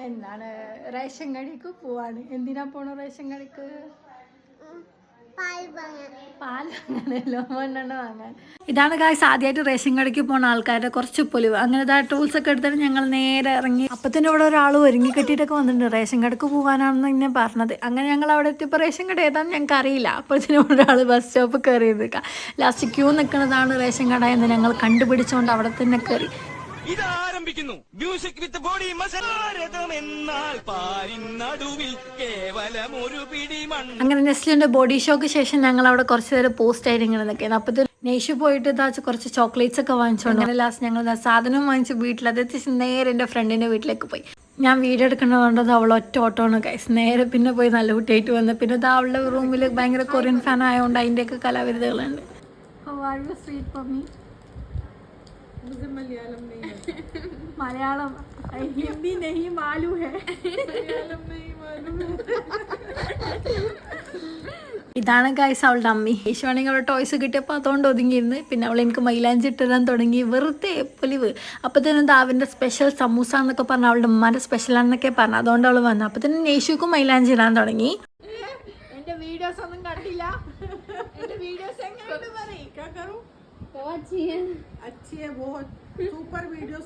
എന്താണ് റേഷൻ കടയ്ക്ക് പോവാണ്. എന്തിനാ പോണ റേഷൻ കടയ്ക്ക്? പാൽ വാങ്ങാനല്ലോ, മണ്ണെണ്ണ വാങ്ങാൻ. ഇതാണ് ഗായ്സ് ആദ്യമായിട്ട് റേഷൻ കടയ്ക്ക് പോകുന്ന ആൾക്കാരുടെ കുറച്ച് പൊലിവ്. അങ്ങനത്തെ ടൂൾസ് ഒക്കെ എടുത്തിട്ട് ഞങ്ങൾ നേരെ ഇറങ്ങി. അപ്പം തന്നെ ഇവിടെ ഒരാൾ ഒരുങ്ങി കെട്ടിയിട്ടൊക്കെ വന്നിട്ടുണ്ട്. റേഷൻ കടയ്ക്ക് പോകാനാണെന്ന് ഇങ്ങനെ പറഞ്ഞത്. അങ്ങനെ ഞങ്ങൾ അവിടെ എത്തിയപ്പോൾ റേഷൻ കട ഏതാണെന്ന് ഞങ്ങൾക്ക് അറിയില്ല. അപ്പോഴത്തേനും ഒരാൾ ബസ് സ്റ്റോപ്പ് കയറി നിൽക്കുക. ലാസ്റ്റ് ക്യൂ നിൽക്കുന്നതാണ് റേഷൻ കട എന്ന് ഞങ്ങൾ കണ്ടുപിടിച്ചുകൊണ്ട് അവിടെ തന്നെ കയറി. ഇതാരംഭിക്കുന്നു മ്യൂസിക് വിത്ത് ബോഡി മസാരമെന്നാൽ പാരിൻ നടുവിൽ കേവലം ഒരു പിടി മണ്ണ്. അങ്ങനെ നെസ്ലിന്റെ ബോഡി ഷോക്ക് ശേഷം ഞങ്ങൾ അവിടെ കുറച്ച് നേരം പോസ്റ്റ് ആയിട്ട് ഇങ്ങനെ നിൽക്കുന്നത്. അപ്പത്തെ നെയ്ഷു പോയിട്ട് ഇതാച്ച് കുറച്ച് ചോക്ലേറ്റ്സ് ഒക്കെ വാങ്ങിച്ചോണ്ട് അങ്ങനെ ലാസ്റ്റ് ഞങ്ങൾ സാധനം വാങ്ങിച്ച് വീട്ടിൽ അതെത്തിച്ച് നേരെ എൻ്റെ ഫ്രണ്ടിന്റെ വീട്ടിലേക്ക് പോയി. ഞാൻ വീഡിയോ എടുക്കണതുകൊണ്ടത് അവൾ ഒറ്റ ഓട്ടമാണ് ഗൈസ്. നേരെ പിന്നെ പോയി നല്ല കുട്ടിയായിട്ട് വന്ന്. പിന്നെ ഇത് അവളുടെ റൂമിൽ ഭയങ്കര കൊറിയൻ ഫാൻ ആയതുകൊണ്ട് അതിൻ്റെയൊക്കെ കലാവിരുദ്ധകളുണ്ട്. മലയാളം ഹിന്ദി നെഹി മാലൂ ഹേ. ഇതാണ് ഗൈസ് അവളുടെ അമ്മി. ഈശോണെങ്കിൽ അവളുടെ ടോയ്സ് കിട്ടിയപ്പോൾ അതുകൊണ്ട് ഒതുങ്ങിയിരുന്നു. പിന്നെ അവൾ എനിക്ക് മൈലാഞ്ചി ഇട്ടിടാൻ തുടങ്ങി. വെറുതെ പൊലിവ്. അപ്പോൾ തന്നെ ദാവിൻ്റെ സ്പെഷ്യൽ സമൂസ എന്നൊക്കെ പറഞ്ഞു, അവളുടെ ഉമ്മാൻ്റെ സ്പെഷ്യലാണെന്നൊക്കെ പറഞ്ഞു. അതുകൊണ്ട് അവൾ വന്നു. അപ്പോൾ തന്നെ നെയ്ഷുക്കും മൈലാഞ്ചി ഇടാൻ തുടങ്ങി. എൻ്റെ വീഡിയോസ് ഒന്നും കണ്ടില്ല. എൻ്റെ വീഡിയോസ് എങ്ങനെയുണ്ട് പറയും. अच्छी है बहुत. सुपर वीडियो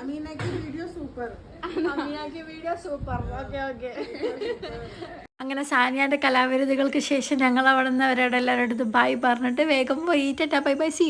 अमीना की वीडियो सुपर. ओके. അങ്ങനെ സാനിയാൻ്റെ കലാവിരുതുകൾക്ക് ശേഷം ഞങ്ങൾ അവിടെ നിന്ന് അവരോട് എല്ലാവരുടെ അടുത്ത് ബൈ പറഞ്ഞിട്ട് വേഗം പോയി. Tata bye bye, see U.